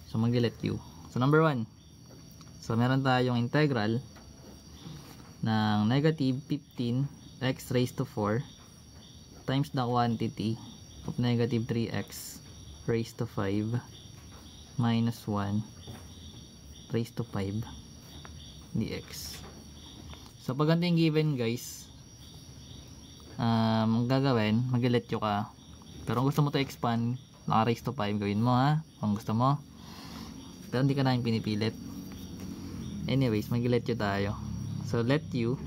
So mag-let u. So number 1. So meron tayong integral ng negative 15x raised to 4 times the quantity of negative 3x raised to 5 minus 1 raised to 5 dx. So pag ganito yung given guys, ang gagawin, mag-let u ka. Pero kung gusto mo to expand, naka raised to 5, gawin mo ha, kung gusto mo. Pero hindi ka namin pinipilit. Anyways, mag-let u tayo. So let u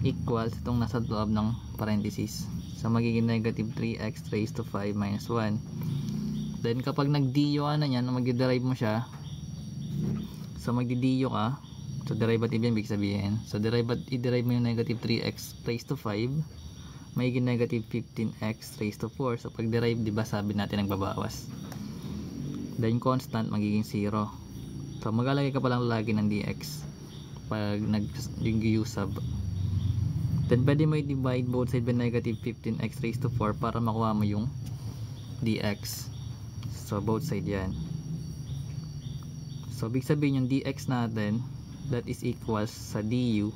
equals itong nasa loob ng parenthesis. So magiging negative 3x raised to 5 minus 1. Then kapag nag-du ka na yan, mag-derive mo siya. So magdi-du ka. So derivative yan, ibig sabihin. So i-derive mo yung negative 3x raised to 5. Magiging negative 15x raised to 4. So pag derive, diba sabi natin nagbabawas. Then constant magiging 0. So maglalagay ka palang lagi ng dx pag yung u sub. Then pwede mo i-divide both side by negative 15x raised to 4 para makuha mo yung dx. So both side yan. So big sabihin yung dx natin, that is equals sa du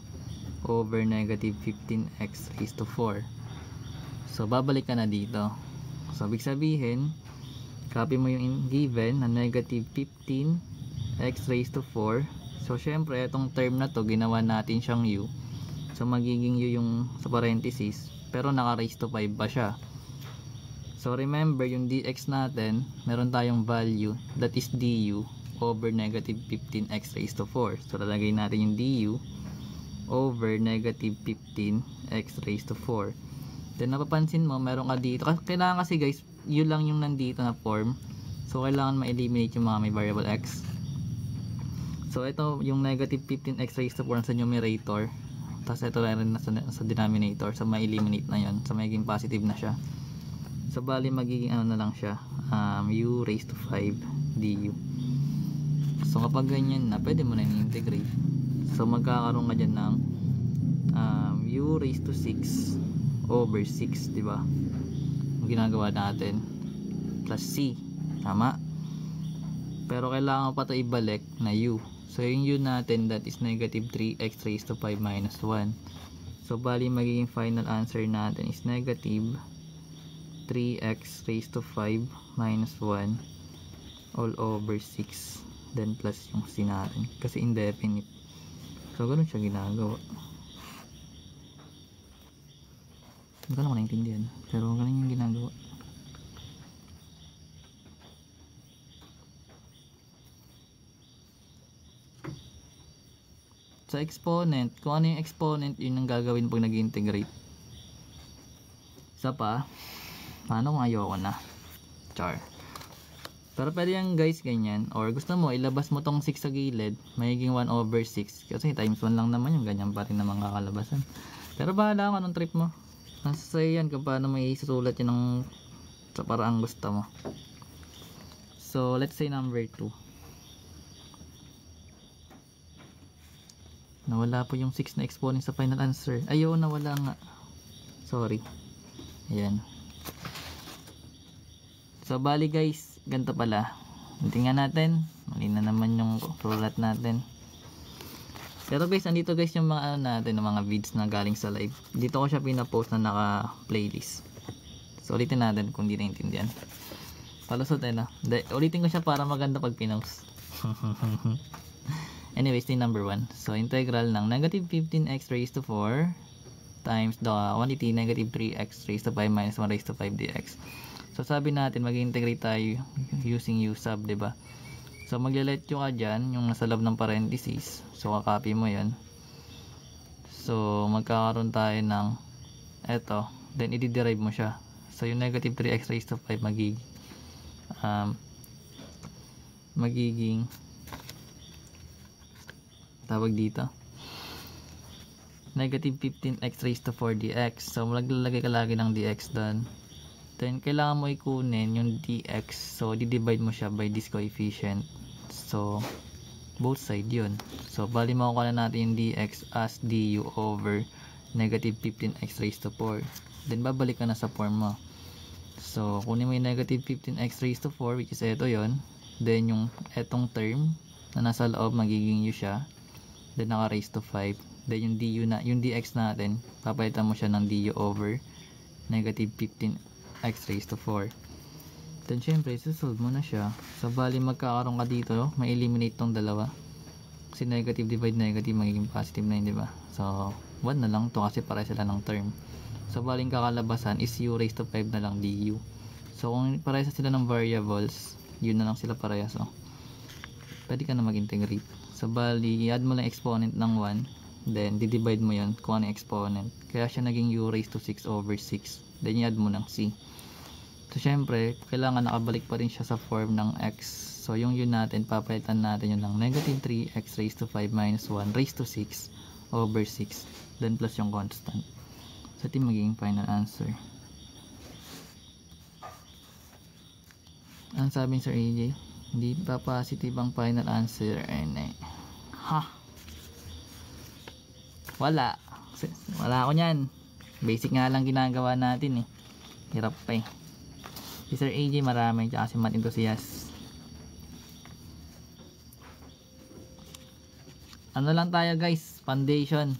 over negative 15x raised to 4. So babalik ka na dito. So big sabihin, copy mo yung given na negative 15x raised to 4. So syempre itong term na to ginawa natin siyang u. So magiging u yung sa parenthesis, pero naka raised to 5 pa siya. So remember yung dx natin, meron tayong value, that is du over negative 15x raised to 4. So lalagay natin yung du over negative 15x raised to 4. Then napapansin mo, meron ka dito, kailangan kasi guys, u lang yung nandito na form. So kailangan ma-eliminate yung mga may variable x. So ito yung negative 15x raised to 4 sa numerator. Tapos ito rin sa denominator. So ma-eliminate na yun. So magiging positive na siya. So bali magiging ano na lang siya, u raised to 5 du. So kapag ganyan na, pwede mo na i-integrate. So magkakaroon ka dyan ng u raised to 6 over 6, diba? Ang ginagawa natin plus c, tama? Pero kailangan pa ito ibalik na u. So yung u natin, that is negative 3x raised to 5 minus 1. So bali magiging final answer natin is negative 3x raised to 5 minus 1 all over 6, then plus yung c natin kasi indefinite. So ganun siya ginagawa. Hindi ko naman naintindihan, pero ganun yung ginagawa. Sa exponent, kung ano yung exponent, yun ang gagawin pag nag-integrate. Isa pa, paano kung ayoko na? Char. Pero pwede yan guys, ganyan. Or gusto mo, ilabas mo tong 6 sa gilid, magiging 1 over 6. Kasi times 1 lang naman yung ganyan pa rin naman kakalabasan. Pero bahala kung anong trip mo. Nasa yan kung paano may isusulat yun ng sa paraang gusto mo. So, let's say number 2. Nawala po yung 6 na exponent sa final answer. Ayaw, nawala nga. Sorry. Ayan. So, bali guys, ganito pala. Tingnan natin. Mali na naman yung sulat natin. Pero guys, andito guys yung mga ano natin, yung mga vids na galing sa live. Dito ko siya pinapost na naka-playlist. So, ulitin natin kung di naintindihan. Palusot eh na. Ulitin ko siya para maganda pag pinost. Anyways, yung number 1. So, integral ng negative 15x raised to 4 times the quantity negative 3x raised to 5 minus 1 raised to 5 dx. So, sabi natin, mag-integrate tayo using u sub, diba? So, magle-let u ka dyan, yung nasa loob ng parenthesis. So, kakopy mo yun. So, magkakaroon tayo ng eto. Then, i-derive mo siya. So, yung negative 3x raised to 5 magiging tawag dito negative 15x raised to 4 dx. So maglalagay ka lagi ng dx doon. Then kailangan mo ikunin yung dx. So di-divide mo siya by this coefficient. So both side yun. So bali makukuha na natin yung dx as du over negative 15x raised to 4. Then babalik ka na sa form mo. So kunin mo yung negative 15x raised to 4, which is ito yon. then yung etong term na nasa loob magiging u siya, then naka raise to 5, then yung du na, yung dx natin papalitan mo siya ng du over negative 15x raised to 4. Then syempre solve mo na siya. So bali magkakaroon ka dito, may eliminate tong dalawa kasi negative divide negative magiging positive na yun, diba? So 1 na lang to kasi pare sila ng term. So baling kakalabasan is u raised to 5 na lang du. So kung parehas sila ng variables, yun na lang sila parehas. So pwede ka na mag-integrate. So bali i-add mo lang exponent ng 1, then di-divide mo yun kung ano yung exponent. Kaya siya naging u raised to 6 over 6. Then i-add mo ng c. So syempre kailangan nakabalik pa rin siya sa form ng x. So yung yun natin papalitan natin yun ng negative 3x raised to 5 minus 1 raised to 6 over 6, then plus yung constant. So ito yung magiging final answer. Ang sabi ni Sir AJ, hindi pa positive ang final answer. Ha, wala ako nyan. Basic nga lang ginagawa natin eh, hirap pa eh. Si Sir AJ marami, tsaka si Math Enthusiast. Ano lang tayo guys, foundation.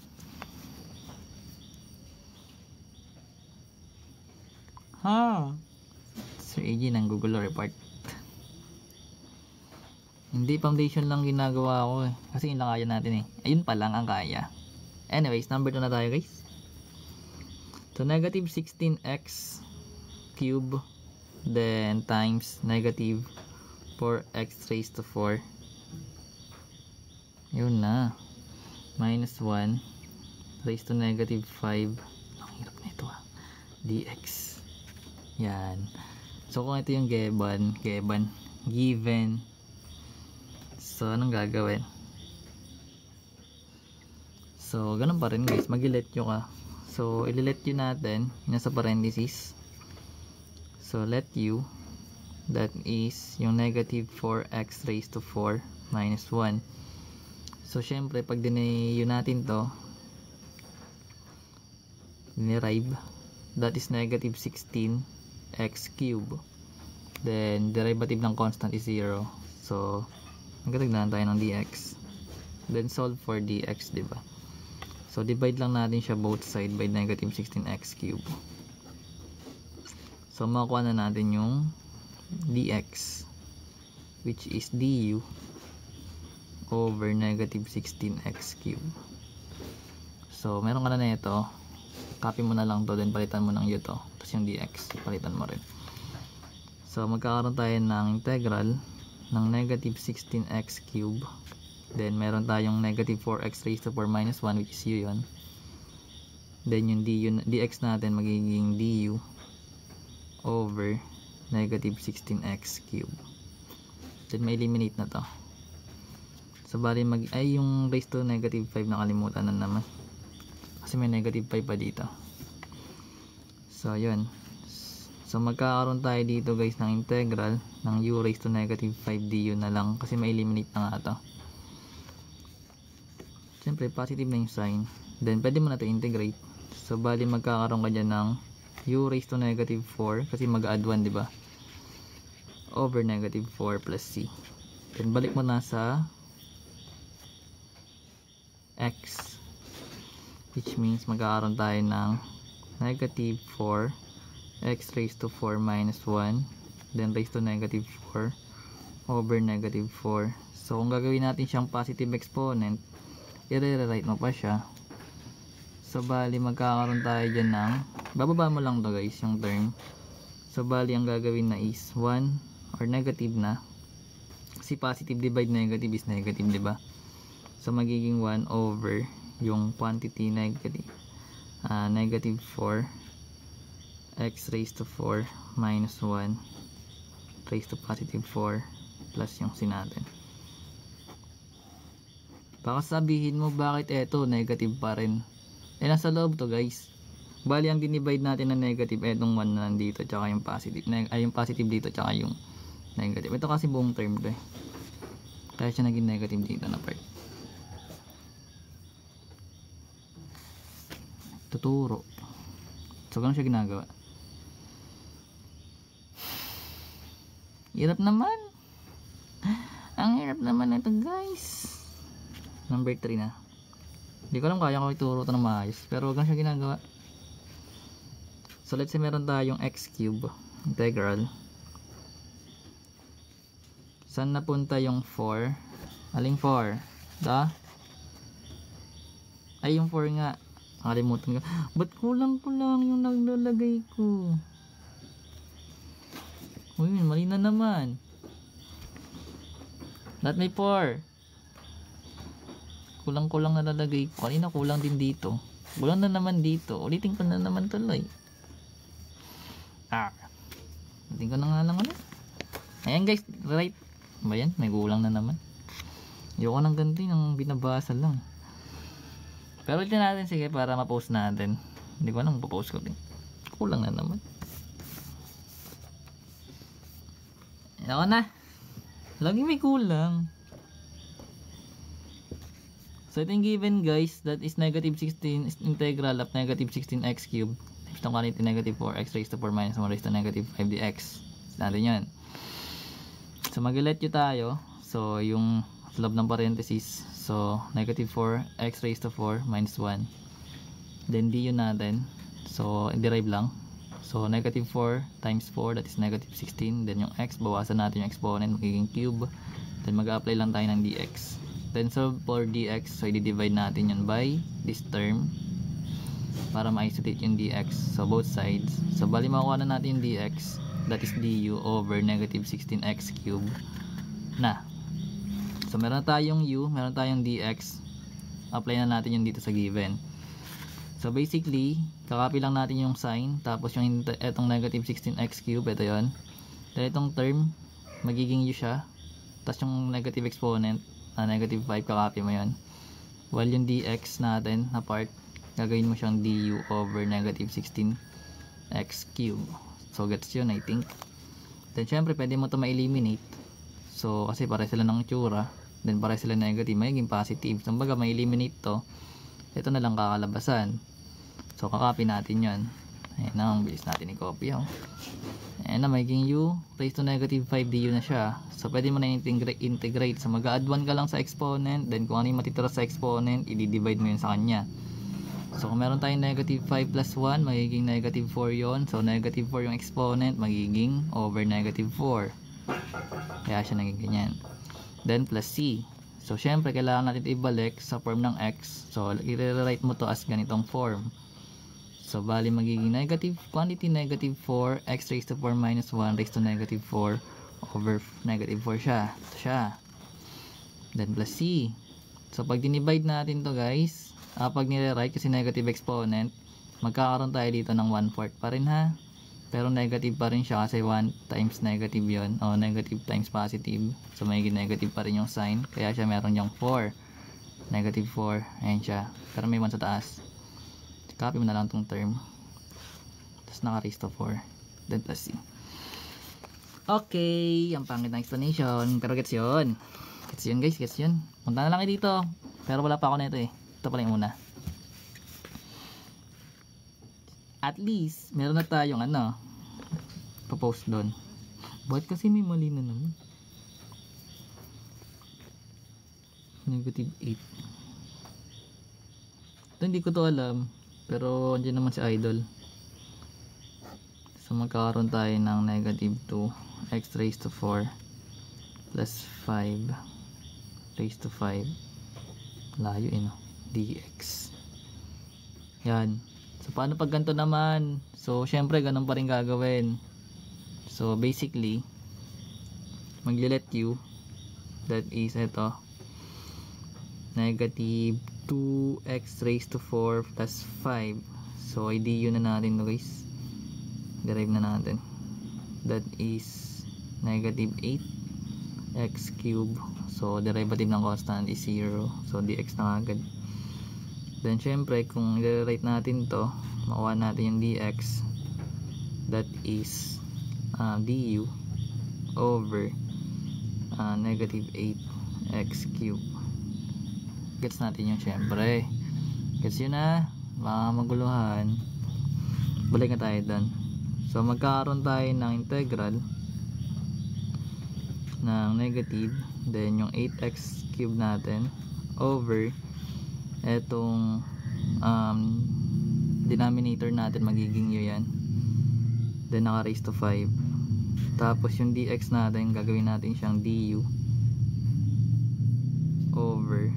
Ha, Sir AJ nang Google report. Hindi foundation lang ginagawa ko eh, kasi yun lang kaya natin eh. Ayun pa lang ang kaya. Anyways, number 2 na tayo guys. So negative 16x cube, then times negative 4x raised to 4, yun na, minus 1 raised to negative 5, ang hirap na ito dx. Yan. So kung ito yung given, so anong gagawin? So ganun pa rin guys, mag-let nyo ka. So ililet nyo natin nasa parenthesis. So let u, that is yung negative 4x raised to 4 minus 1. So syempre pag diniyo natin to, dinerive, that is negative 16x cube, then derivative ng constant is 0. So magdagdagan tayo ng dx, then solve for dx, diba? So divide lang natin siya both side by negative 16x cube. So makuha na natin yung dx, which is du over negative 16x cube. So meron ka na ito, copy mo na lang to, then palitan mo ng u to, tapos yung dx palitan mo rin. So magkakaroon tayo ng integral ng negative 16x cube, then meron tayong negative 4x raised to 4 minus 1, which is u yun. Then yung dx natin magiging du over negative 16x cube. Then may eliminate na to. So bali yung raised to negative 5 nakalimutan na naman, kasi may negative 5 pa dito. So yun. So magkakaroon tayo dito guys ng integral ng u raised to negative 5 du na lang, kasi may eliminate na nga to. Siyempre positive na yung sign, then pwede mo na to integrate. So bali magkakaroon ka dyan ng u raised to negative 4, kasi mag-add 1, diba? Over negative 4 plus c. Then balik mo na sa x, which means magkakaroon tayo ng negative 4 x raised to 4 minus 1, then raised to negative 4 over negative 4. So kung gagawin natin siyang positive exponent, i-rewrite mo pa siya. So bali magkakaroon tayo dyan ng, bababa mo lang to guys yung term. So bali ang gagawin na is 1 or negative na, kasi positive divide negative is negative, diba? So magiging 1 over yung quantity negative negative 4 x raised to 4 minus 1 raised to positive 4 plus yung c natin. Baka sabihin mo bakit eto negative pa rin, nasa loob to guys. Bali ang dinivide natin na negative, etong 1 na nandito, tsaka yung positive, yung positive dito, tsaka yung negative. Ito kasi buong term to eh, kaya siya naging negative dito na part. Tuturo. So ganun siya ginagawa. Hirap naman. hirap naman na ito guys. Number 3 na. Hindi ko alam kaya ko ituro ito ng maayos, pero huwag lang siya ginagawa. So let's say meron tayong x cube integral. Saan napunta yung 4? Aling 4? Ay yung 4 nga. Nakalimutan ko. Ba't kulang-kulang yung naglalagay ko? Uy, mali na naman. Not may 4. Kulang-kulang nalalagay ko. Kanina kulang din dito. Kulang na naman dito. Ulitin ko na naman tuloy. Ulitin ko na nga lang ulit. Ayan guys, right. Ba yan? May kulang na naman. Ayoko ng ganito yung binabasa lang. Pero ulitin natin sige para ma-post natin. Hindi ko alam pa-post ko din. Kulang na naman. Ayoko na. Lagi may kulang. So ito yung given guys, that is negative 16 is integral of negative 16x cubed. Itong quantity negative 4x raised to 4 minus 1 raised to negative 5 dx. Natin yan. So mag-let you tayo. So yung sa loob ng parenthesis. So negative 4x raised to 4 minus 1. Then du natin. So derive lang. So negative 4 times 4 that is negative 16. Then yung x, bawasan natin yung exponent, magiging cube. Then mag-apply lang tayo ng dx. Then solve for dx, so i-divide natin yun by this term para ma-isolate yung dx. So both sides. So bali makuha na natin yung dx, that is du over negative 16x cubed na. So meron tayong u, meron tayong dx. Apply na natin yung dito sa given. So basically, kakopy lang natin yung sign, tapos yung etong negative 16x cubed, ito yun. Then itong term, magiging u siya. Tapos yung negative exponent, negative 5, kakopy mo yun. While yung dx natin na part, gagawin mo siyang du over negative 16x cubed. So gets yun I think. Then syempre pwede mo ito ma-eliminate. So kasi pare sila ng itsura, then pare sila negative, magiging positive. So baga ma-eliminate to, ito na lang kakalabasan. So kakopy natin yun. Ayan na, ang bilis natin i-copy. Ayan na, magiging u raised to negative 5 du na siya. So pwede mo na integrate. So mag-add 1 ka lang sa exponent, then kung ano yung matitira sa exponent, i-divide mo yun sa kanya. So kung meron tayong negative 5 plus 1, magiging negative 4 yon. So negative 4 yung exponent, magiging over negative 4. Kaya siya naging ganyan. Then plus c. So syempre kailangan natin ibalik sa form ng x. So i-rewrite mo to as ganitong form. So bali magiging negative quantity negative 4 x raised to 4 minus 1 raised to negative 4 over negative 4 siya. Ito siya. Then plus c. So pag dinivide natin to guys, pag nire-write kasi negative exponent, magkakaroon tayo dito ng 1/4 pa rin ha. Pero negative pa rin siya kasi 1 times negative yon, o negative times positive. So magiging negative pa rin yung sign. Kaya siya meron yung 4. Negative 4. Ayan siya. Pero may 1 sa taas. Copy mo na lang itong term. Tapos naka-raise to 4. Then plus c. Okay. Ang pangit ng explanation. Pero gets yun. Gets yun guys. Gets yun. Punta na lang kayo dito. Pero wala pa ako nito eh. Ito pala yung una. At least, meron na tayong pa-post doon. Bakit kasi may mali na naman? Negative 8. Ito hindi ko to alam. Pero andyan naman si Idol. So magkakaroon tayo ng negative 2 x raised to 4 plus 5 raised to 5 layo dx. Yan. So paano pag ganito naman? So syempre ganun pa rin gagawin. So basically magli-let u, that is ito, negative 2x raised to 4 plus 5. So i-du na natin to guys. Derive na natin. That is negative 8x cube. So derivative ng constant is 0. So dx na agad. Then syempre kung i-rewrite natin to, makuha natin yung dx, that is du over negative 8x cube. Gets natin yung syempre. Gets yun na. Mga maguluhan. Balik na tayo dun. So magkakaroon tayo ng integral ng negative, then yung 8x cube natin over etong denominator natin magiging u yan, then naka raise to 5, tapos yung dx natin gagawin natin siyang du over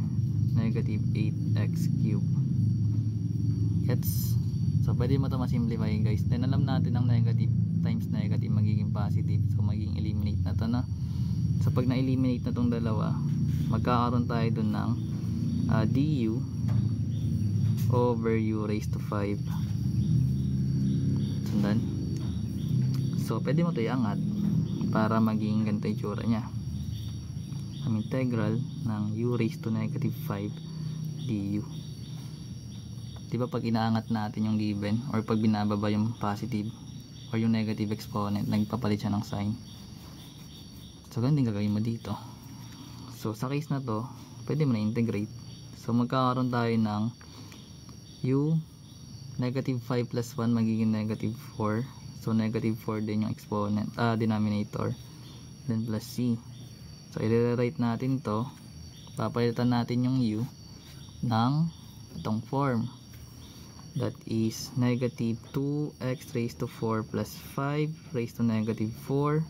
negative 8x cube. Gets? So pwede mo ito masimplify guys, then alam natin ang negative times negative magiging positive, so magiging eliminate na to na. So pag na-eliminate na tong dalawa, magkakaroon tayo dun ng du over u raised to 5. Sundan? So pwede mo ito iangat para maging ganito yung tsura nya. Ang integral ng u raised to negative 5 du. Diba pag inaangat natin yung given or pag binababa yung positive or yung negative exponent, nagpapalit siya ng sign. So ganun din gagawin mo dito. So sa case na to, pwede mo na integrate. So magkakaroon tayo ng u negative 5 plus 1 magiging negative 4. So negative 4 din yung exponent, denominator, then plus c. So i-rewrite natin to, papalitan natin yung u ng itong form, that is negative 2x raised to 4 plus 5 raised to negative 4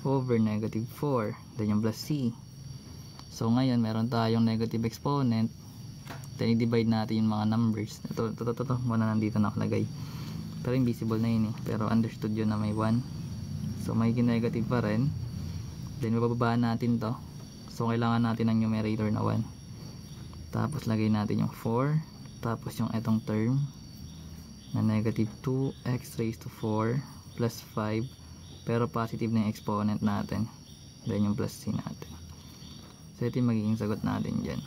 over negative 4, then yung plus c. So ngayon meron tayong negative exponent, then i-divide natin yung mga numbers. Ito muna nandito nakalagay, pero invisible na yun pero understood yun na may 1. So may negative pa rin, then bababaan natin to. So kailangan natin ng numerator na 1, tapos lagay natin yung 4, tapos yung etong term na negative 2x raised to 4 plus 5, pero positive na yung exponent natin, then yung plus c natin. So ito yung magiging sagot natin dyan.